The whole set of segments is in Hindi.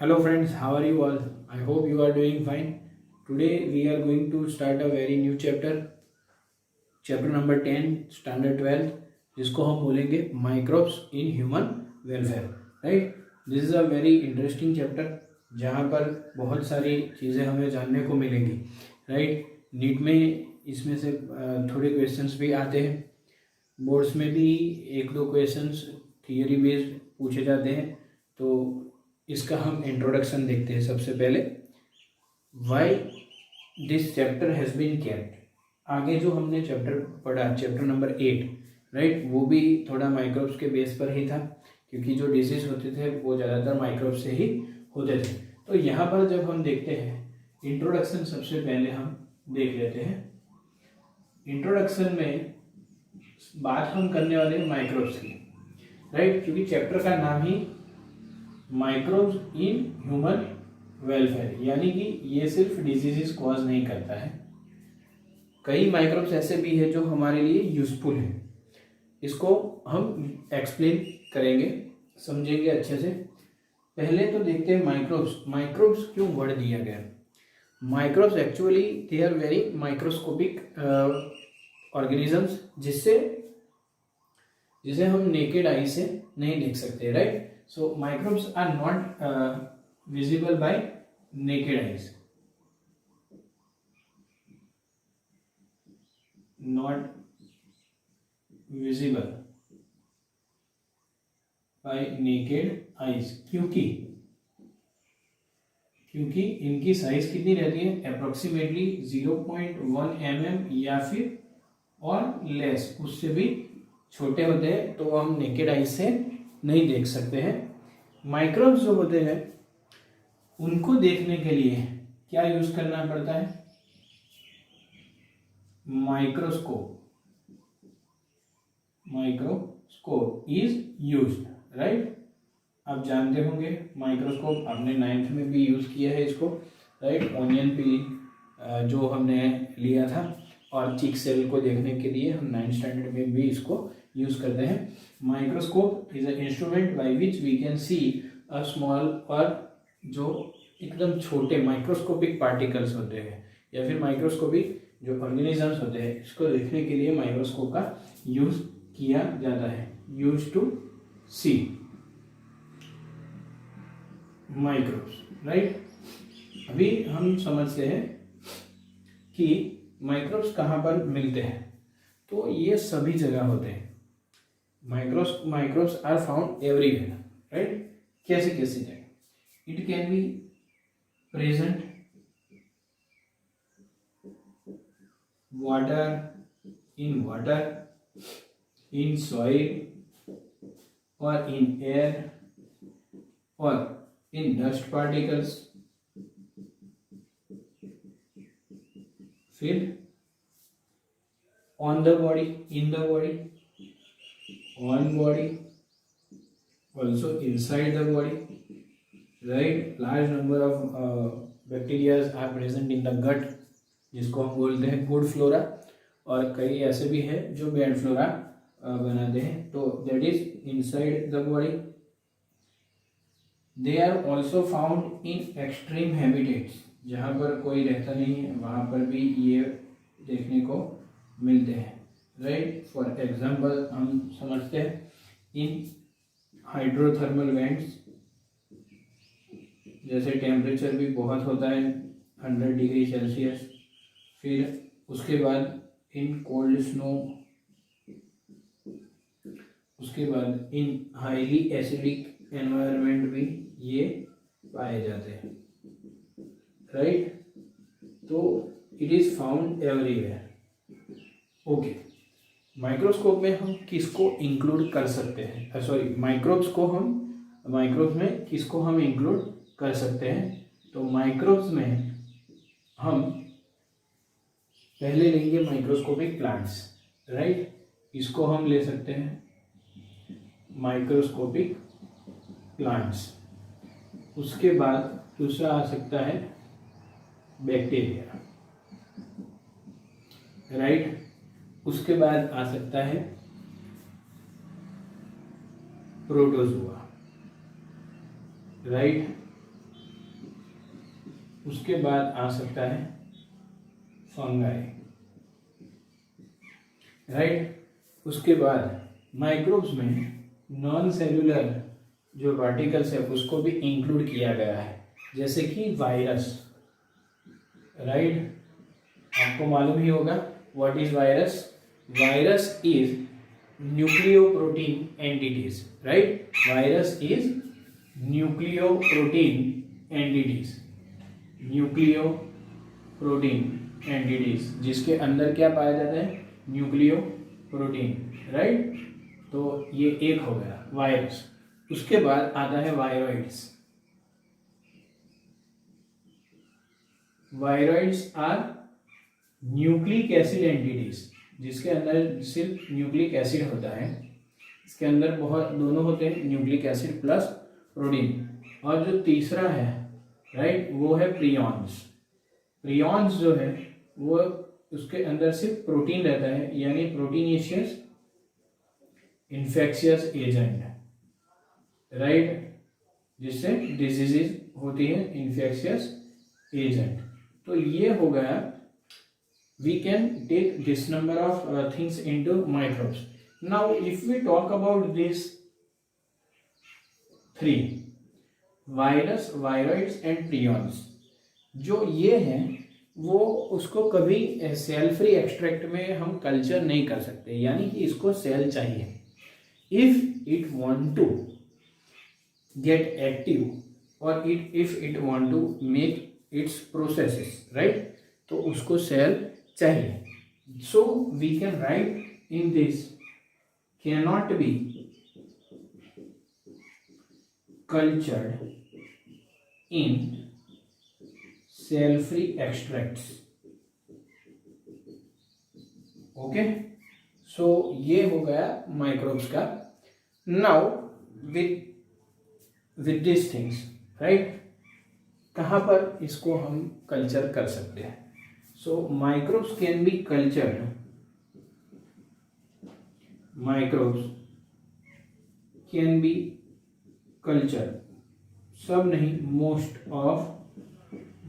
Hello friends, how are you all? I hope you are doing fine. Today we are going to start a very new chapter number 10, standard 12, जिसको हम बोलेंगे microbes in human welfare. Right, this is a very interesting chapter जहाँ पर बहुत सारी चीज़ें हमें जानने को मिलेंगी. राइट, नीट में इसमें से थोड़े क्वेश्चंस भी आते हैं, बोर्ड्स में भी एक दो क्वेश्चंस थियरी बेस्ड पूछे जाते हैं. तो इसका हम इंट्रोडक्शन देखते हैं. सबसे पहले why this chapter has been kept. आगे जो हमने चैप्टर पढ़ा, चैप्टर नंबर 8, राइट, वो भी थोड़ा माइक्रोब्स के बेस पर ही था, क्योंकि जो डिजीज होते थे वो ज़्यादातर माइक्रोब से ही होते थे. तो यहाँ पर जब हम देखते हैं इंट्रोडक्शन, सबसे पहले हम देख लेते हैं. इंट्रोडक्शन में बात हम करने वाले हैं माइक्रोब्स की. राइट, क्योंकि चैप्टर का नाम ही माइक्रोब्स इन ह्यूमन वेलफेयर, यानी कि ये सिर्फ डिजीजेस कॉज नहीं करता है. कई माइक्रोब्स ऐसे भी हैं जो हमारे लिए यूजफुल हैं. इसको हम एक्सप्लेन करेंगे, समझेंगे अच्छे से. पहले तो देखते हैं माइक्रोब्स क्यों वर्ड दिया गया. Microbes actually they are very microscopic organisms, जिसे हम नेकेड आई से नहीं देख सकते. Right, so microbes are not visible by naked eyes. Not visible by naked eyes. क्योंकि इनकी साइज कितनी रहती है, अप्रोक्सीमेटली 0.1 mm या फिर और लेस, उससे भी छोटे होते हैं, तो हम नेकेड आई से नहीं देख सकते हैं. माइक्रोब्स जो होते हैं उनको देखने के लिए क्या यूज करना पड़ता है, माइक्रोस्कोप इज यूज्ड. राइट, आप जानते होंगे माइक्रोस्कोप, आपने 9th में भी यूज किया है इसको. राइट, ओनियन पीलिंग जो हमने लिया था, और चिक सेल को देखने के लिए हम 9th स्टैंडर्ड में भी इसको यूज करते हैं. Microscope is a instrument by which we can see a small, और जो एकदम छोटे माइक्रोस्कोपिक पार्टिकल्स होते हैं या फिर माइक्रोस्कोपिक जो ऑर्गेनिजम्स होते हैं, इसको देखने के लिए माइक्रोस्कोप का यूज किया जाता है. Use to see microbes. Right, अभी हम समझते हैं कि माइक्रोब्स कहाँ पर मिलते हैं. तो ये सभी जगह होते हैं. Microbes are found everywhere. Right, कैसे जगह. It can be present in water, in soil, और इन एयर, और इन डस्ट पार्टिकल्स. फिर on the body, in the body, on body, also inside the body. Right, large number of bacteria are present in the gut, जिसको हम बोलते हैं गुड फ्लोरा, और कई ऐसे भी है जो बैड फ्लोरा बनाते हैं. तो that is inside the body. They are also found in extreme habitats, जहाँ पर कोई रहता नहीं है वहाँ पर भी ये देखने को मिलते हैं. राइट, फॉर एग्जाम्पल हम समझते हैं इन हाइड्रोथर्मल वेंट्स, जैसे टेम्परेचर भी बहुत होता है 100 डिग्री सेल्सियस. फिर उसके बाद इन कोल्ड स्नो, उसके बाद इन हाईली एसिडिक एनवायरनमेंट भी ये पाए जाते हैं. राइट, तो it is found everywhere. Okay, microscope में हम किसको इंक्लूड कर सकते हैं, सॉरी, माइक्रोब्स में किसको हम इंक्लूड कर सकते हैं. तो माइक्रोब्स में हम पहले लेंगे माइक्रोस्कोपिक प्लांट्स. राइट, इसको हम ले सकते हैं माइक्रोस्कोपिक प्लांट्स. उसके बाद दूसरा आ सकता है बैक्टीरिया. राइट, उसके बाद आ सकता है प्रोटोजुआ. राइट, उसके बाद आ सकता है फंगाई, राइट। उसके बाद माइक्रोब्स में नॉन सेलुलर जो पार्टिकल्स है उसको भी इंक्लूड किया गया है, जैसे कि वायरस, राइट। आपको मालूम ही होगा what is virus. Virus is nucleoprotein entities, right. Virus is nucleoprotein entities, nucleoprotein entities, जिसके अंदर क्या पाया जाता है, न्यूक्लियोप्रोटीन, राइट। तो ये एक हो गया वायरस। उसके बाद आता है viroids. Viroids are nucleic acid entities, जिसके अंदर सिर्फ न्यूक्लिक एसिड होता है। इसके अंदर बहुत दोनों होते हैं, न्यूक्लिक एसिड प्लस प्रोटीन। और जो तीसरा है, राइट, वो है प्रियॉन्स। प्रियॉन्स जो है वो उसके अंदर सिर्फ प्रोटीन रहता है, यानी प्रोटीनेशियस इन्फेक्शियस एजेंट, राइट, जिससे डिजीजेज होती है, इन्फेक्शियस एजेंट। तो ये हो गया, we can take this number of things into microbes. Now if we talk about this three, virus, viroids and prions, जो ये हैं वो उसको कभी सेल फ्री एक्सट्रैक्ट में हम कल्चर नहीं कर सकते, यानी कि इसको सेल चाहिए। If it want to get active और if it want to make its processes, right, तो उसको सेल चाहिए। So we can write in this, cannot be cultured in cell free extracts, okay. So ये हो गया माइक्रोब्स का। Now with this things, right, कहाँ पर इसको हम कल्चर कर सकते हैं। So microbes can be cultured, microbes can be cultured, सब नहीं, most of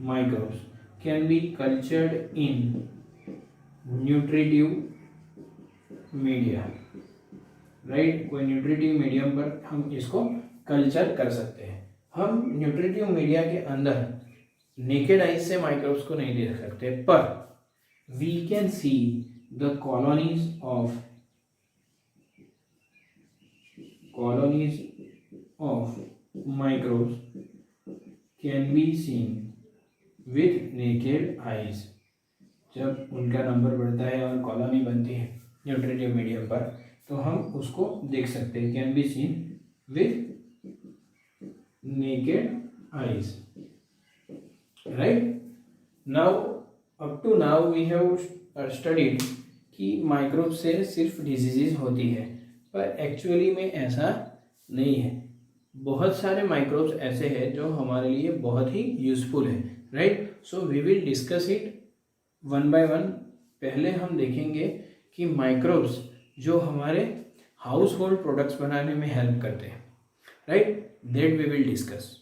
microbes can be cultured in nutritive media, right. कोई न्यूट्रिटिव मीडियम पर हम इसको कल्चर कर सकते हैं। हम न्यूट्रिटिव मीडिया के अंदर नेकेड आइज से माइक्रोब्स को नहीं देख सकते, पर we can see the colonies of microbes can be seen with naked eyes. जब उनका नंबर बढ़ता है और कॉलोनी बनती है न्यूट्रिटिव मीडियम पर, तो हम उसको देख सकते हैं, can be seen with naked eyes, right. Now up to now we have studied कि माइक्रोब से सिर्फ डिजीजेज होती है, पर एक्चुअली में ऐसा नहीं है। बहुत सारे माइक्रोब्स ऐसे हैं जो हमारे लिए बहुत ही यूजफुल है, right. So we will discuss it one by one. पहले हम देखेंगे कि माइक्रोब्स जो हमारे हाउस होल्ड प्रोडक्ट्स बनाने में हेल्प करते हैं, right, that we will discuss.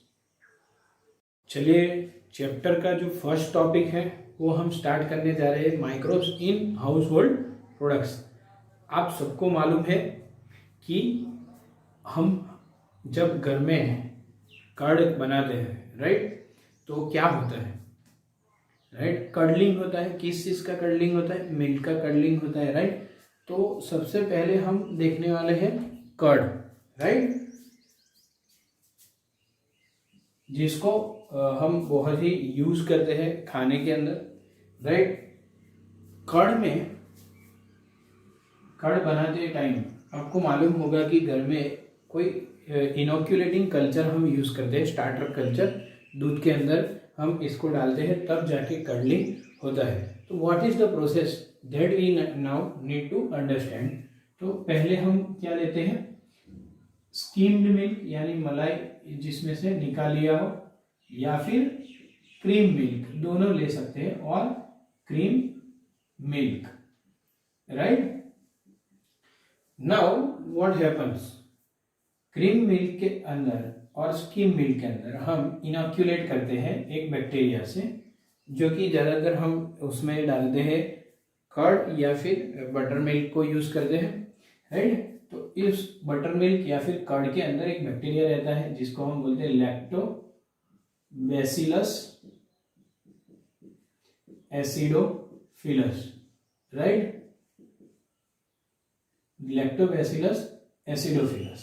चलिए, चैप्टर का जो फर्स्ट टॉपिक है वो हम स्टार्ट करने जा रहे हैं, microbes in house hold products. आप सबको मालूम है कि हम जब घर में कर्ड बनाते हैं, राइट, तो क्या होता है, राइट, कर्डलिंग होता है। किस चीज़ का कर्डलिंग होता है, मिल्क का कर्डलिंग होता है, राइट। तो सबसे पहले हम देखने वाले हैं कर्ड, राइट, जिसको हम बहुत ही यूज करते हैं खाने के अंदर, राइट। कर्ड बनाते टाइम आपको मालूम होगा कि घर में कोई इनोक्यूलेटिंग कल्चर हम यूज करते हैं, स्टार्टर कल्चर, दूध के अंदर हम इसको डालते हैं, तब जाके कर्डलिंग होता है। तो what is the process that we now need to understand. तो पहले हम क्या लेते हैं, स्कीम्ड मिल्क यानी मलाई जिसमें से निकाल लिया हो, या फिर क्रीम मिल्क, दोनों ले सकते हैं, और cream milk, right. Now what happens, cream milk के अंदर और स्किम मिल्क के अंदर हम इनोक्यूलेट करते हैं एक बैक्टीरिया से, जो कि ज़्यादातर हम उसमें डालते हैं कर्ड या फिर बटर मिल्क को यूज़ करते हैं, राइट। तो इस बटर मिल्क या फिर कर्ड के अंदर एक बैक्टीरिया रहता है जिसको हम बोलते हैं lactobacillus acidophilus, right, lactobacillus acidophilus,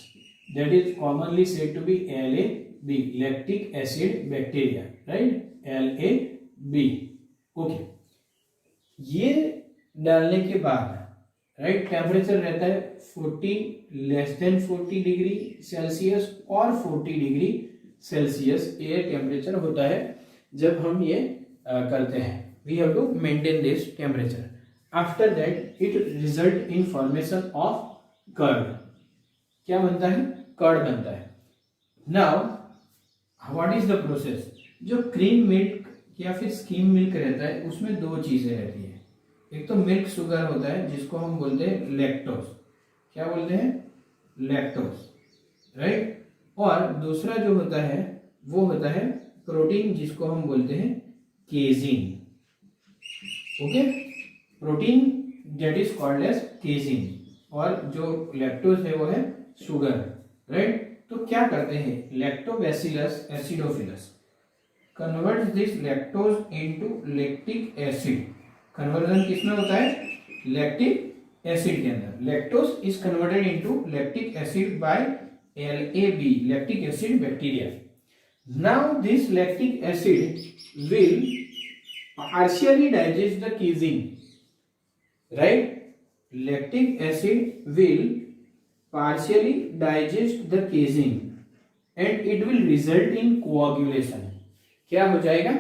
that is commonly said to be LAB, lactic acid bacteria, right, LAB, okay. ये डालने के बाद, राइट, टेम्परेचर रहता है 40 डिग्री सेल्सियस और 40 डिग्री सेल्सियस एयर टेम्परेचर होता है जब हम ये करते हैं। We have to maintain this temperature. After that it result in formation of curd. क्या बनता है? कर्ड बनता है। Now what is the process? जो क्रीम मिल्क या फिर स्किम मिल्क रहता है उसमें दो चीजें रहती है। एक तो मिल्क शुगर होता है जिसको हम बोलते हैं लैक्टोज। क्या बोलते हैं? Lactose, right. और दूसरा जो होता है वो होता है प्रोटीन जिसको हम बोलते हैं casein, okay. Protein that is called as casein, और जो लैक्टोज है वो है शुगर, राइट। तो क्या करते हैं? Lactobacillus acidophilus convert this lactose into lactic acid. Conversion किसमें होता है? लैक्टिक एसिड के अंदर। Lactose is converted into lactic acid by LAB, lactic acid bacteria. Now this lactic acid will partially digest the casein, right? Lactic acid will partially digest the casein and it will result in coagulation. क्या हो जाएगा?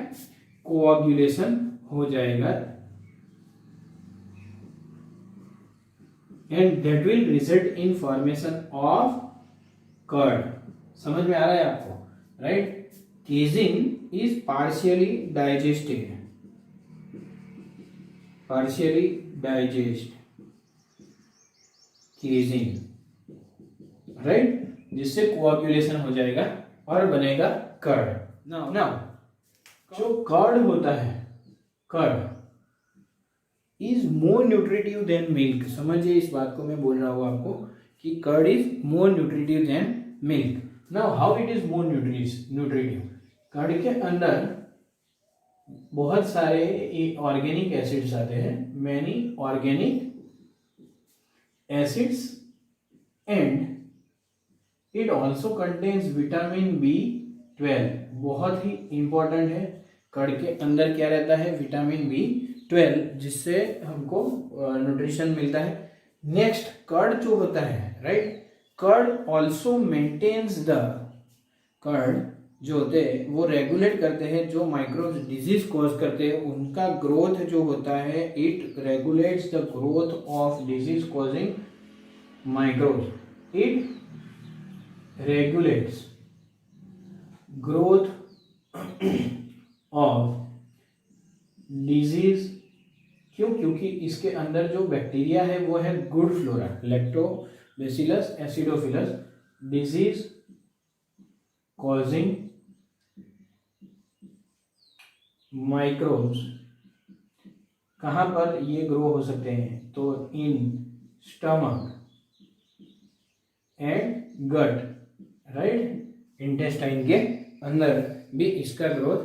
कोआगुलेशन हो जाएगा and that will result in formation of curd. समझ में आ रहा है आपको, right? Casein is partially digested, partially digest casein, right, जिससे कोआगुलेशन हो जाएगा और बनेगा कर्ड। नाउ जो कर्ड होता है, curd is more nutritive than milk. समझिए इस बात को, मैं बोल रहा हूँ आपको कि curd is more nutritive than milk. Now how it is more nutritive? Curd के अंदर बहुत सारे ऑर्गेनिक एसिड्स आते हैं, many organic acids, and it also contains vitamin B12। बहुत ही इंपॉर्टेंट है। कर्ड के अंदर क्या रहता है? विटामिन B12, जिससे हमको न्यूट्रिशन मिलता है। नेक्स्ट, कर्ड जो होता है, right, curd also maintains the, curd जो होते हैं वो रेगुलेट करते हैं जो माइक्रोब्स डिजीज कॉज करते हैं, उनका ग्रोथ जो होता है, it regulates the growth of disease causing microbes. It regulates growth of disease. क्यों? क्योंकि इसके अंदर जो बैक्टीरिया है वो है good flora, lactobacillus acidophilus, disease causing microbes. कहाँ पर ये ग्रो हो सकते हैं? तो in stomach and gut, right, intestine के अंदर भी इसका ग्रोथ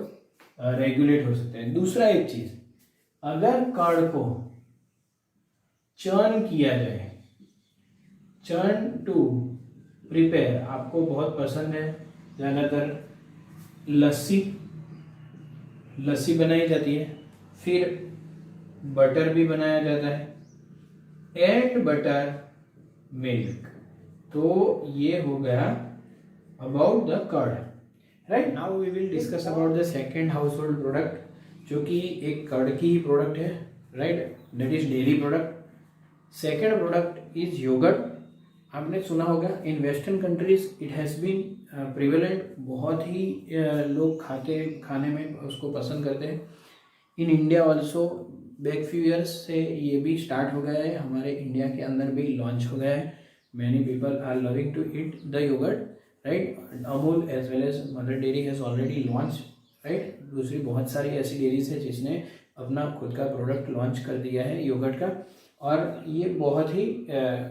रेगुलेट हो सकता है। दूसरा एक चीज, अगर कर्ड को चर्न किया जाए, चर्न टू प्रिपेयर, आपको बहुत पसंद है ज़्यादातर लस्सी बनाई जाती है, फिर बटर भी बनाया जाता है, एंड बटर मिल्क। तो ये हो गया about the curd, right. Now we will discuss about the second household product, जो कि एक कर्ड की ही प्रोडक्ट है, right, that is dairy product. Second product is yogurt. आपने सुना होगा in western countries it has been prevalent, बहुत ही लोग खाने में उसको पसंद करते हैं। In India also back few years से ये भी स्टार्ट हो गया है, हमारे इंडिया के अंदर भी लॉन्च हो गया है। Many people are loving to eat the yogurt, right. Amul as well as Mother Dairy has already launch, right. दूसरी बहुत सारी ऐसी डेयरीज है जिसने अपना खुद का प्रोडक्ट लॉन्च कर दिया है योगर्ट का, और ये बहुत ही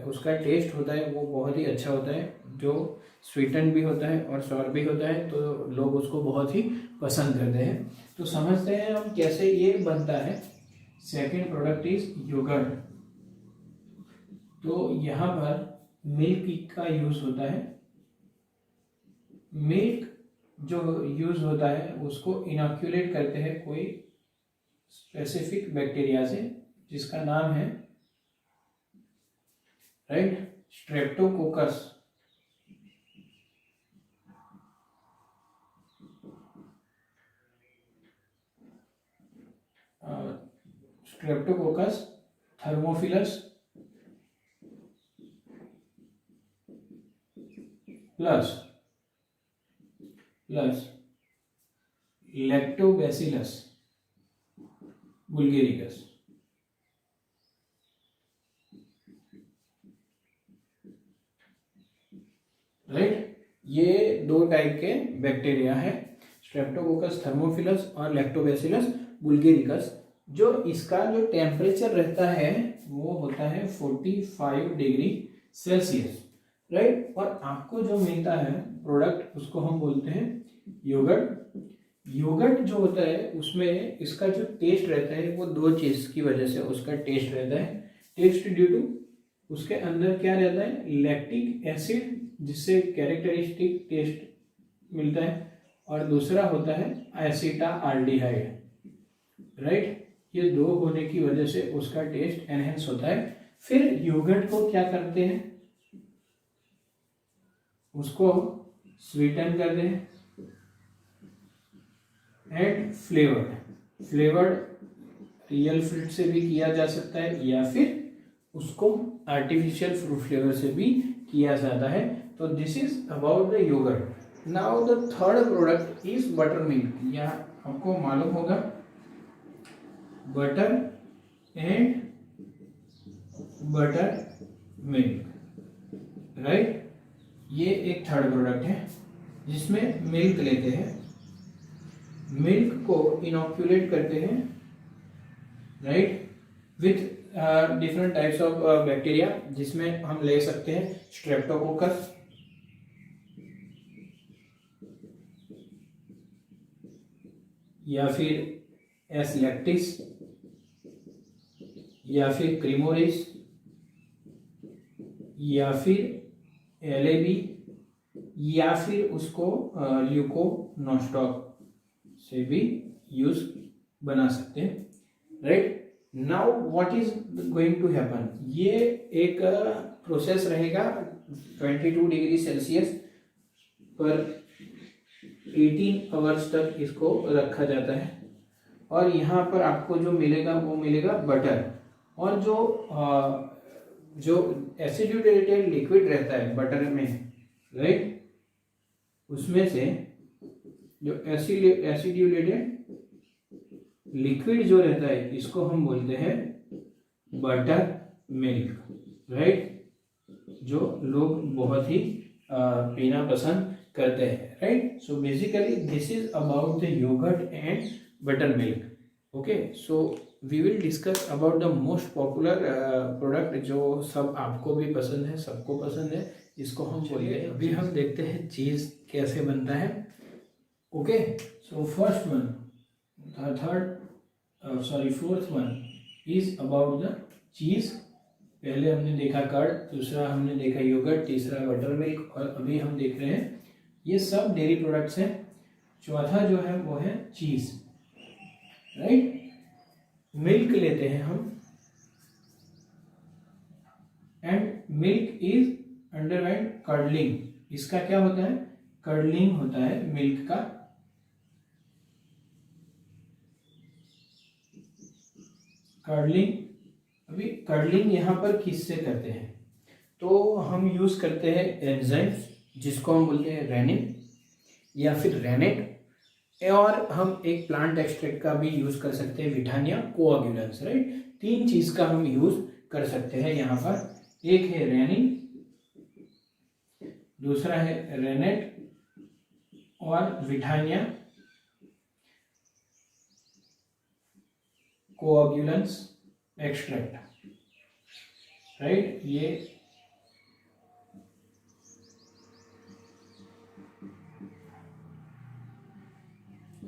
उसका टेस्ट होता है वो बहुत ही अच्छा होता है, जो स्वीटन भी होता है और सॉर भी होता है, तो लोग उसको बहुत ही पसंद करते हैं। तो समझते हैं हम कैसे ये बनता है। Second product is yogurt. तो यहाँ पर मिल्क का यूज़ होता है। मिल्क जो यूज़ होता है उसको इनॉक्यूलेट करते हैं कोई स्पेसिफिक बैक्टीरिया से, जिसका नाम है, right, streptococcus. Streptococcus thermophilus plus lactobacillus bulgaricus. Right, ये दो टाइप के बैक्टीरिया है, स्ट्रेप्टोकोकस थर्मोफिलस और लैक्टोबैसिलस बुल्गेरिकस। जो इसका जो टेम्परेचर रहता है वो होता है 45 डिग्री सेल्सियस, राइट। और आपको जो मिलता है प्रोडक्ट उसको हम बोलते हैं योगर्ट। योगर्ट जो होता है उसमें इसका जो टेस्ट रहता है वो दो चीज़ की वजह से उसका टेस्ट रहता है। टेस्ट ड्यू टू उसके अंदर क्या रहता है, लैक्टिक एसिड, जिससे कैरेक्टरिस्टिक टेस्ट मिलता है, और दूसरा होता है एसिटाल्डिहाइड, राइट। ये दो होने की वजह से उसका टेस्ट एनहेंस होता है। फिर योगर्ट को क्या करते हैं, उसको स्वीटन करते हैं एंड फ्लेवर्ड रियल फ्रूट से भी किया जा सकता है, या फिर उसको आर्टिफिशियल फ्रूट फ्लेवर से भी किया जाता है। तो this is about the yogurt. Now the third product is butter milk. यहाँ आपको मालूम होगा butter and butter milk, right. ये एक थर्ड प्रोडक्ट है जिसमें मिल्क लेते हैं, मिल्क को इनॉक्यूलेट करते हैं, right, with different types of bacteria, जिसमें हम ले सकते हैं स्ट्रेप्टोकोकस, या फिर एस लैक्टिस, या फिर क्रीमोरिस, या फिर एलेबी, या फिर उसको ल्यूकोनोस्टॉक से भी यूज बना सकते हैं, right. Now what is going to happen, ये एक प्रोसेस रहेगा 22 डिग्री सेल्सियस पर 18 आवर्स तक इसको रखा जाता है, और यहाँ पर आपको जो मिलेगा वो मिलेगा बटर, और जो एसिड्यूटेटेड लिक्विड रहता है बटर में, राइट, उसमें से जो एसिड्यूटेटेड लिक्विड जो रहता है इसको हम बोलते हैं बटर मिल्क, राइट, जो लोग बहुत ही पीना पसंद करते हैं, right. So basically this is about the yogurt and butter milk. Okay, so we will discuss about the most popular product जो सब आपको भी पसंद है, सबको पसंद है, इसको हम बोलिए। अभी हम देखते हैं चीज़ कैसे बनता है। Okay, so first one, fourth one is about the cheese. पहले हमने देखा कर्ड, दूसरा हमने देखा योगर्ट, तीसरा बटर मिल्क, और अभी हम देख रहे हैं ये सब डेयरी प्रोडक्ट्स हैं। चौथा जो है वो है चीज़, राइट। मिल्क लेते हैं हम, and milk is underwent curdling. इसका क्या होता है, कर्डलिंग होता है मिल्क का। कर्डलिंग, अभी कर्डलिंग यहाँ पर किससे करते हैं, तो हम यूज करते हैं एंजाइम्स जिसको हम बोलते हैं रेनिन या फिर रेनेट, और हम एक प्लांट एक्सट्रैक्ट का भी यूज कर सकते हैं, विटानिया कोआगुलेंस, राइट। तीन चीज का हम यूज कर सकते हैं यहाँ पर। एक है रेनिन, दूसरा है रेनेट और विठानिया कोआगुलेंस एक्सट्रैक्ट, राइट। ये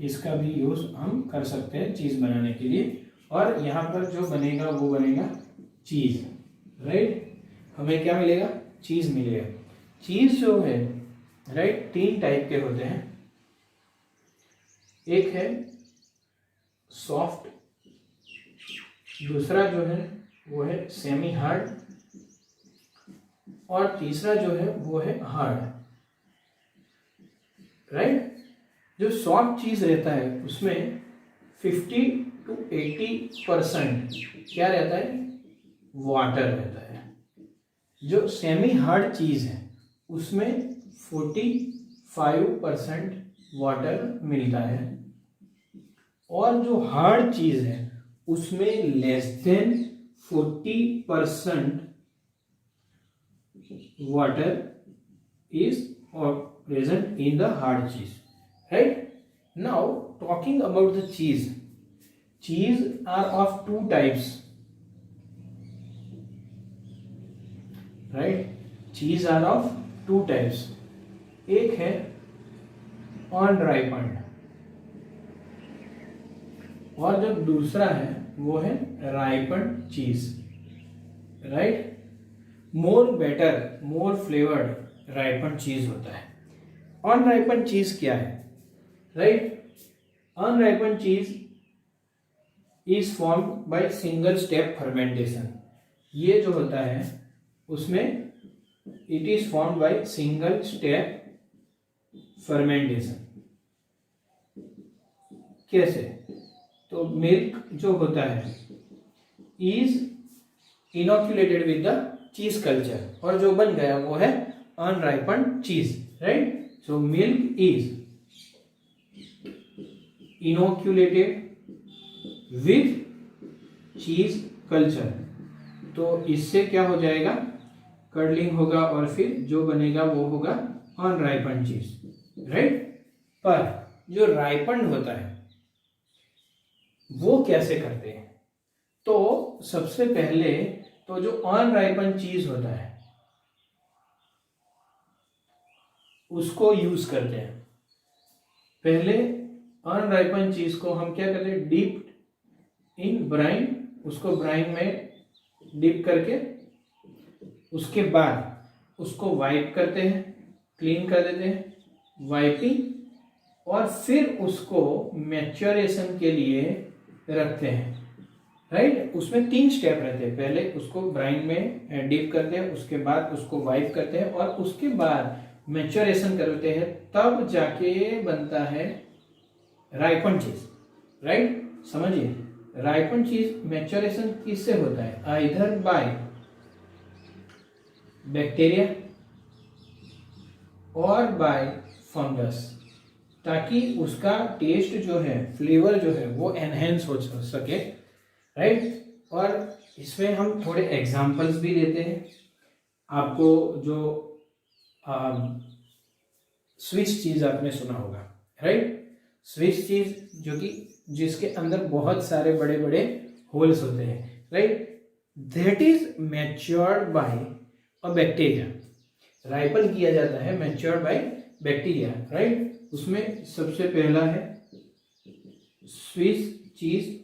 इसका भी यूज हम कर सकते हैं चीज बनाने के लिए, और यहाँ पर जो बनेगा वो बनेगा चीज, राइट। हमें क्या मिलेगा? चीज मिलेगा। चीज जो है, राइट, 3 टाइप के होते हैं। एक है सॉफ्ट, दूसरा जो है वो है सेमी हार्ड, और तीसरा जो है वो है हार्ड, राइट। जो सॉफ्ट चीज रहता है उसमें 50 to 80% क्या रहता है? वाटर रहता है। जो सेमी हार्ड चीज है उसमें 45% वाटर मिलता है, और जो हार्ड चीज है उसमें less than 40% water is present in the hard cheese, right? Now talking about the cheese are of 2 types, right? cheese are of 2 types. एक है unripened, और जो दूसरा है वो है ripened cheese, right? More better, more flavoured ripen cheese होता है। अनराइपन चीज क्या है? Right, unripen cheese is form by single step fermentation. ये जो होता है उसमें it is form by single step fermentation. कैसे? तो मिल्क जो होता है is inoculated with the cheese culture, और जो बन गया वो है unripen cheese, right. So milk is inoculated with cheese culture, तो इससे क्या हो जाएगा? कर्डलिंग होगा, और फिर जो बनेगा वो होगा अनराइपन चीज, राइट। पर जो राइपन होता है वो कैसे करते हैं? तो सबसे पहले तो जो अनराइपन चीज होता है उसको यूज करते हैं। पहले अनराइपन चीज को हम क्या करते हैं? डिप्ड इन ब्राइन, उसको ब्राइन में डिप करके उसके बाद उसको वाइप करते हैं, क्लीन कर देते हैं, वाइपिंग, और फिर उसको मैच्योरेशन के लिए रखते हैं, राइट। उसमें 3 स्टेप रहते हैं। पहले उसको ब्राइन में डिप करते हैं, उसके बाद उसको वाइप करते हैं, और उसके बाद मैच्योरेशन करते हैं, तब जाके बनता है राइपन चीज, राइट। समझिए, राइपन चीज मैच्योरेशन किससे होता है? आइदर बाय बैक्टीरिया और बाय फंगस, ताकि उसका टेस्ट जो है, फ्लेवर जो है वो एनहेंस हो सके, राइट। और इसमें हम थोड़े एग्जाम्पल्स भी देते हैं आपको। जो स्विच चीज आपने सुना होगा, राइट। स्विच चीज जो कि जिसके अंदर बहुत सारे बड़े बड़े होल्स होते हैं, right. That is matured by a bacteria. Ripen किया जाता है मैच्योर्ड बाय बैक्टीरिया, राइट। उसमें सबसे पहला है स्विस चीज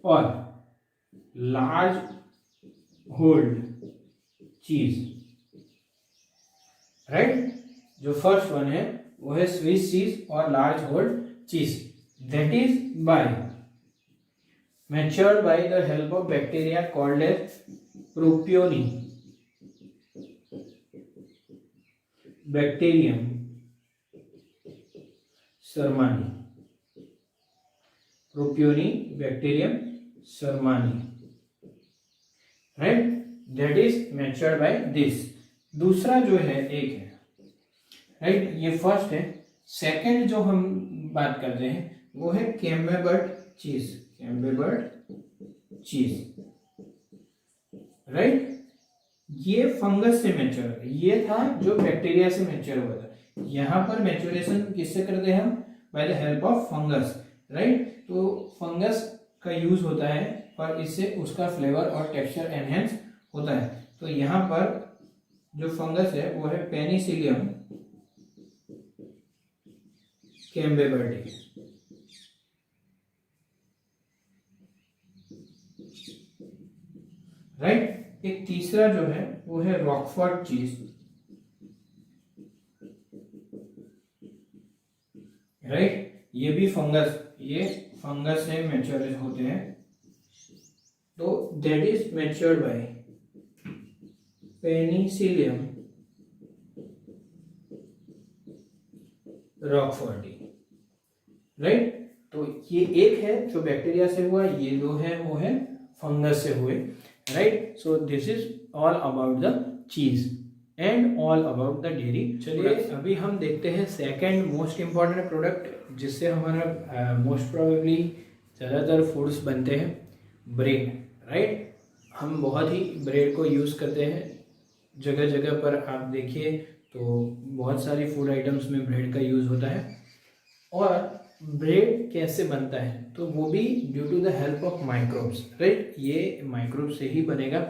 और लार्ज होल्ड चीज, राइट। जो फर्स्ट वन है वो है स्विस चीज और large hold cheese. That is by matured by the help of bacteria called as propioni bacterium shermanii, propioni bacterium shermanii, right. That is matured by this. दूसरा जो है एक है, राइट, ये फर्स्ट है। सेकंड जो हम बात करते हैं वो है कैम्बेबर्ड चीज, कैम्बेबर्ड चीज, राइट। ये फंगस से मैच्योर, ये था जो बैक्टीरिया से मैच्योर हुआ था। यहाँ पर मैच्योरेशन किससे करते हैं हम? Bye the help of fungus, right. तो फंगस का यूज होता है और इससे उसका फ्लेवर और टेक्सचर एनहेंस होता है। तो यहाँ पर जो फंगस है वो है पेनिसिलियम कैम्बेबर्डी, राइट। एक तीसरा जो है वो है रॉकफोर्ट चीज, राइट। ये भी फंगस, ये फंगस से मैच्योर होते हैं। तो that is matured by penicillium roqueforti, right. तो ये एक है जो बैक्टीरिया से हुआ, ये दो है वो है फंगस से हुए, right. So this is all about the cheese and all about the dairy. चलिए अभी हम देखते हैं सेकंड मोस्ट इम्पॉर्टेंट प्रोडक्ट जिससे हमारा मोस्ट प्रोबेबली ज़्यादातर फूड्स बनते हैं, ब्रेड, राइट। हम बहुत ही ब्रेड को यूज़ करते हैं जगह जगह पर, आप देखिए तो बहुत सारी फूड आइटम्स में ब्रेड का यूज़ होता है। और ब्रेड कैसे बनता है? तो वो भी due to the help of microbes, right. ये माइक्रोब से ही बनेगा।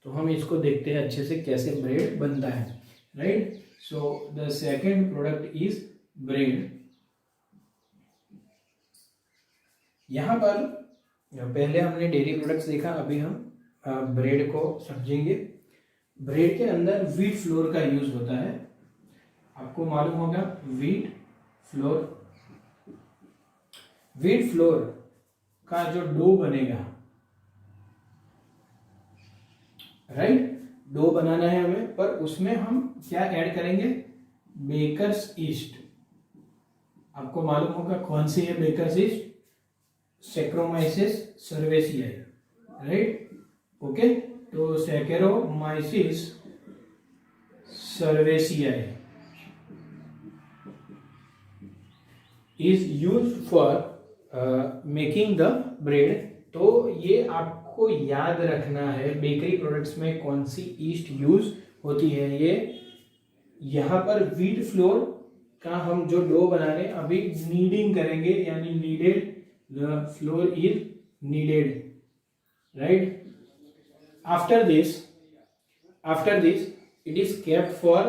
तो हम इसको देखते हैं अच्छे से कैसे ब्रेड बनता है, right. So the second product is bread. यहाँ पर पहले हमने डेयरी प्रोडक्ट्स देखा, अभी हम ब्रेड को समझेंगे। ब्रेड के अंदर व्हीट फ्लोर का यूज होता है, आपको मालूम होगा व्हीट फ्लोर। व्हीट फ्लोर का जो डो बनेगा, राइट, डो बनाना है हमें, पर उसमें हम क्या ऐड करेंगे? Bakers yeast. आपको मालूम होगा कौन सी है bakers yeast? Saccharomyces cerevisiae, right. Okay, तो saccharomyces cerevisiae is use for making the bread. तो ये आपको याद रखना है बेकरी प्रोडक्ट्स में कौन सी ईस्ट यूज होती है। ये यहाँ पर व्हीट फ्लोर का हम जो डो बनाने अभी नीडिंग करेंगे, यानी kneaded, the flour is kneaded, right. After this it is kept for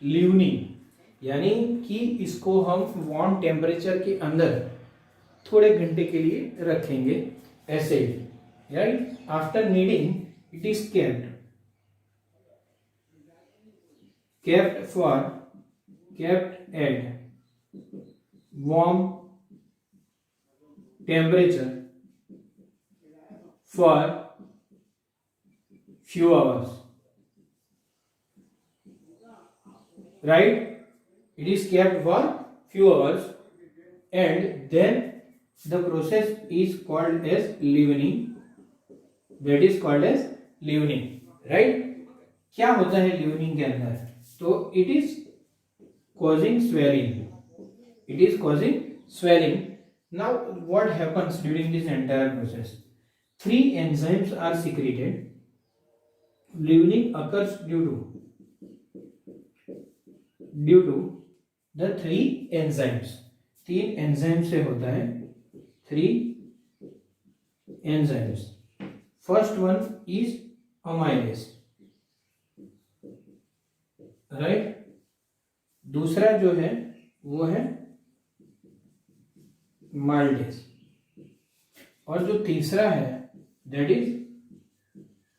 leavening, यानी कि इसको हम वार्म टेम्परेचर के अंदर थोड़े घंटे के लिए रखेंगे ऐसे, right. After kneading it is kept at warm temperature for few hours, right. It is kept for few hours and then the process is called as leavening, that is called as leavening, right. क्या होता है leavening के अंदर? तो it is causing swelling. Now what happens during this entire process? 3 enzymes are secreted. Leavening occurs due to the 3 enzymes. 3 enzymes से होता है, 3 enzymes. First one is amylase, right. दूसरा जो है वो है माल्टेज, और जो तीसरा है that is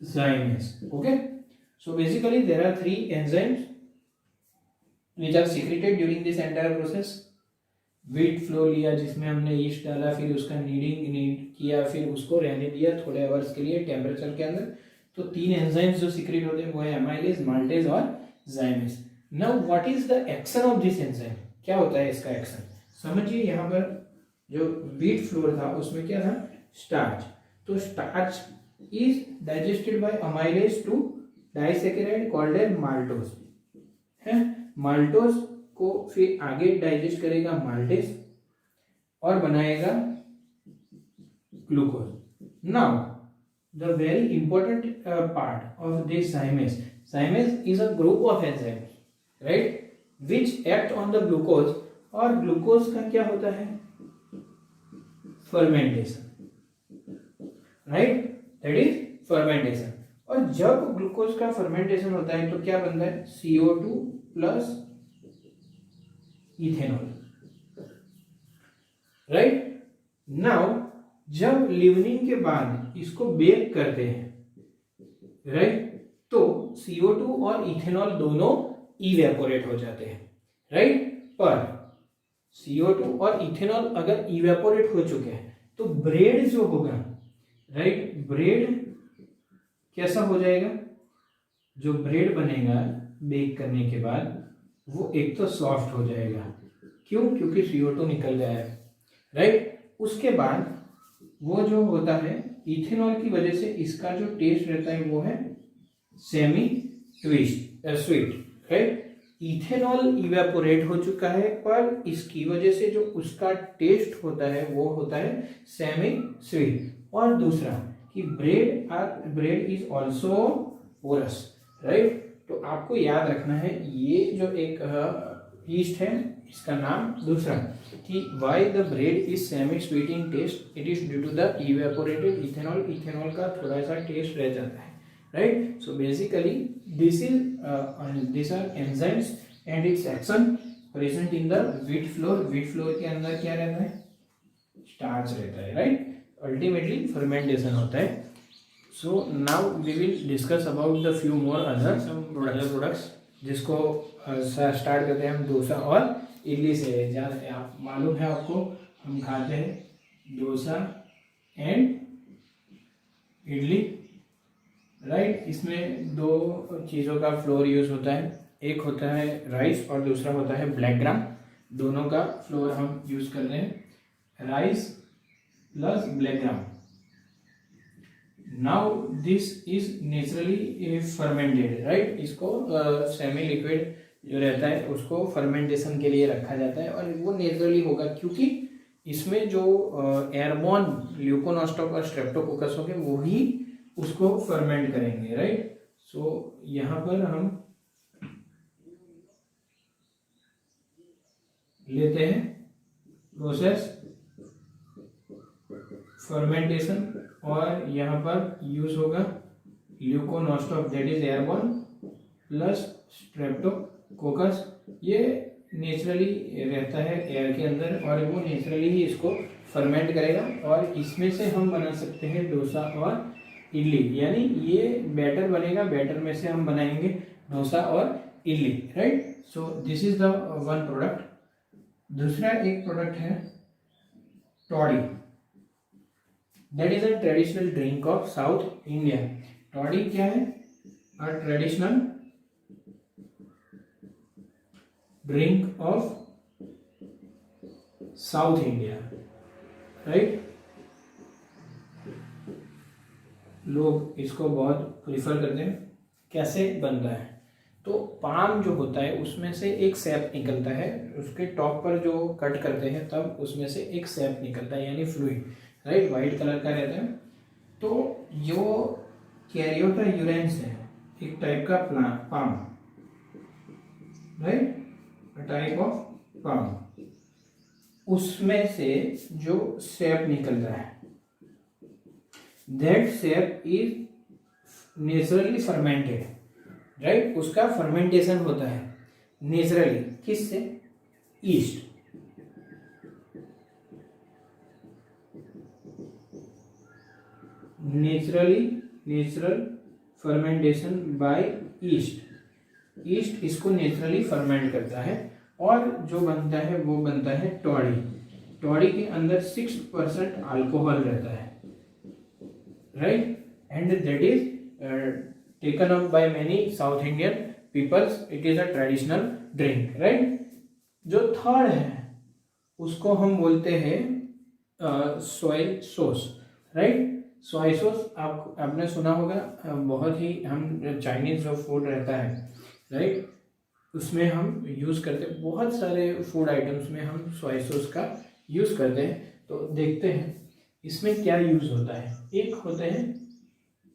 zymes. Okay, so basically there are 3 enzymes which are secreted during this entire process. Wheat flour लिया जिसमें हमने ईस्ट डाला, फिर उसका नीड किया, फिर उसको रहने दिया थोड़े आवर्स के लिए टेम्परेचर के अंदर। तो 3 एंजाइम्स जो सीक्रेट होते हैं वो है एमाइलेज, माल्टेज और zymes. Now what is the action of this enzyme? क्या होता है इसका एक्शन? समझिए, यहाँ पर जो व्हीट फ्लोर था उसमें क्या था? स्टार्च। तो starch is digested by amylase to disaccharide called as maltose, है। माल्टोज को फिर आगे डाइजेस्ट करेगा माल्टेज और बनाएगा glucose. Now the very important part of this zymase. Zymase is a group of enzymes, right, which act on the glucose. और ग्लूकोज का क्या होता है? Fermentation, right, that is fermentation. और जब ग्लूकोज का फर्मेंटेशन होता है तो क्या बनता है? CO2 plus ethanol, right. Now जब लिवनिंग के बाद इसको बेक करते हैं, राइट, तो CO2 और इथेनॉल दोनों इवेपोरेट हो जाते हैं, राइट. पर CO2 और इथेनॉल अगर इवेपोरेट हो चुके हैं तो ब्रेड जो होगा, राइट, ब्रेड कैसा हो जाएगा? जो ब्रेड बनेगा बेक करने के बाद वो एक तो सॉफ्ट हो जाएगा. क्यों? क्योंकि CO2 निकल गया है, राइट. उसके बाद वो जो होता है इथेनॉल की वजह से इसका जो टेस्ट रहता है वो है semi sweet, right. Ethanol evaporate हो चुका है पर इसकी वजह से जो उसका टेस्ट होता है वो होता है सेमी स्वीट. और दूसरा कि bread is also porous, right. तो आपको याद रखना है ये जो एक ईस्ट है इसका नाम दूसरा कि why the bread is semi sweet in taste, it is due to the evaporated ethanol. Ethanol का थोड़ा सा टेस्ट रह जाता है, right. So basically these are enzymes and its action present in the wheat flour. wheat flour के अंदर क्या रहता है? स्टार्च रहता है, राइट. अल्टीमेटली फर्मेंटेशन होता है. So now we will discuss about the few more other products जिसको स्टार्ट करते हैं हम डोसा और इडली से. जहाँ आप मालूम है आपको हम खाते हैं डोसा एंड इडली, राइट. इसमें दो चीज़ों का फ्लोर यूज होता है. एक होता है राइस और दूसरा होता है ब्लैक ग्राम. दोनों का फ्लोर हम यूज कर रहे हैं, rice plus black gram. Now this is naturally fermented, right. इसको सेमी लिक्विड जो रहता है उसको फर्मेंटेशन के लिए रखा जाता है और वो नेचुरली होगा क्योंकि इसमें जो एयरबॉर्न ल्यूकोनोस्टॉक और स्ट्रेप्टोकोकस होंगे वो ही उसको फर्मेंट करेंगे, राइट. सो यहाँ पर हम लेते हैं प्रोसेस फर्मेंटेशन और यहाँ पर यूज होगा leuconostoc that is airborne plus streptococcus. ये नेचुरली रहता है एयर के अंदर और वो नेचुरली ही इसको फर्मेंट करेगा और इसमें से हम बना सकते हैं डोसा और इडली. यानी ये बैटर बनेगा, बैटर में से हम बनाएंगे डोसा और idli, right. So this is the one product. दूसरा एक प्रोडक्ट है toddy. That is a traditional drink of south India. Toddy क्या है? A traditional drink of south India, right. लोग इसको बहुत प्रिफर करते हैं. कैसे बनता है? तो पाम जो होता है उसमें से एक सैप निकलता है, उसके टॉप पर जो कट करते हैं तब उसमें से एक सैप निकलता है यानी फ्लूइड, राइट, वाइट कलर का रहता है. तो जो कैरियोटा यूरेंस है एक टाइप का palm, right, a type of palm, उसमें से जो सैप निकलता है that sap is naturally fermented, right. उसका फर्मेंटेशन होता है नेचुरली. किससे? Yeast. Natural fermentation by yeast. Yeast इसको नेचुरली फर्मेंट करता है और जो बनता है वो बनता है टॉडी. टॉडी के अंदर 6% अल्कोहल रहता है, right, and that is taken up by many South Indian peoples. It is a traditional drink, right. जो थर्ड है उसको हम बोलते हैं soya sauce, right. Soya sauce आपने सुना होगा. बहुत ही हम चाइनीज जो फूड रहता है, राइट, उसमें हम यूज़ करते हैं. बहुत सारे फूड आइटम्स में हम सोया सॉस का यूज़ करते हैं. तो देखते हैं इसमें क्या यूज होता है. एक होते हैं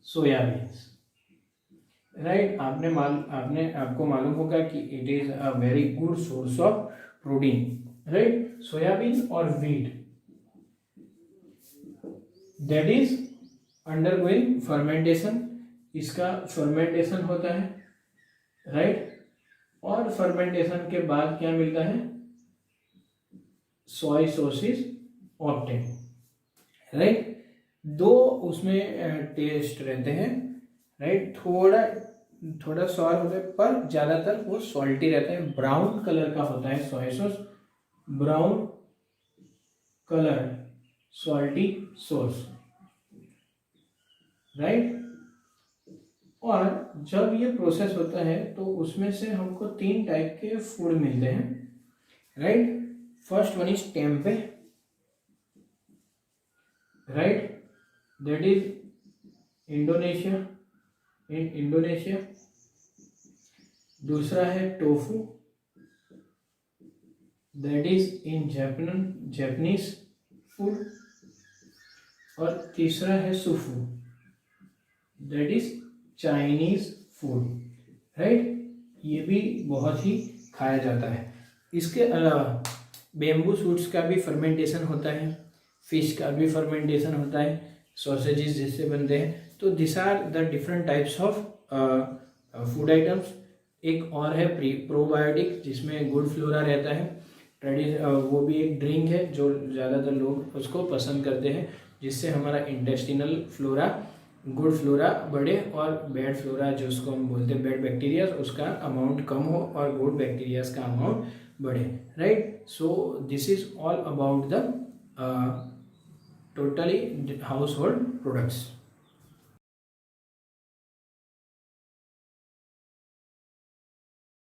सोयाबीन्स, राइट। आपको मालूम होगा कि it is a very good source of protein, right. Soyabean और wheat that is undergoing fermentation, इसका फर्मेंटेशन होता है, राइट। और फर्मेंटेशन के बाद क्या मिलता है, सोय सॉस इज ऑब्टेन, राइट। दो उसमें टेस्ट रहते हैं, राइट। थोड़ा सॉर होता है पर ज्यादातर वो सॉल्टी रहता है। ब्राउन कलर का होता है soya sauce, brown colour salty sauce, right. और जब ये प्रोसेस होता है तो उसमें से हमको 3 टाइप के फूड मिलते हैं, right. First one is tempeh, right, that is Indonesia, in Indonesia. दूसरा है tofu, that is in Japanese food. और तीसरा है sufu, that is Chinese food, right. ये भी बहुत ही खाया जाता है। इसके अलावा बेम्बू शूट्स का भी फर्मेंटेशन होता है, फिश का भी फर्मेंटेशन होता है, सॉसेजेस जिससे बनते हैं। तो this are the different types of food items. एक और है प्रोबायोटिक जिसमें गुड फ्लोरा रहता है, वो भी एक ड्रिंक है जो ज़्यादातर लोग उसको पसंद करते हैं, जिससे हमारा इंटेस्टिनल फ्लोरा, गुड फ्लोरा बढ़े और बैड फ्लोरा जो उसको हम बोलते हैं बैड बैक्टीरिया, उसका अमाउंट कम हो और गुड बैक्टीरियाज का अमाउंट बढ़े, right. So this is all about the totally house hold products.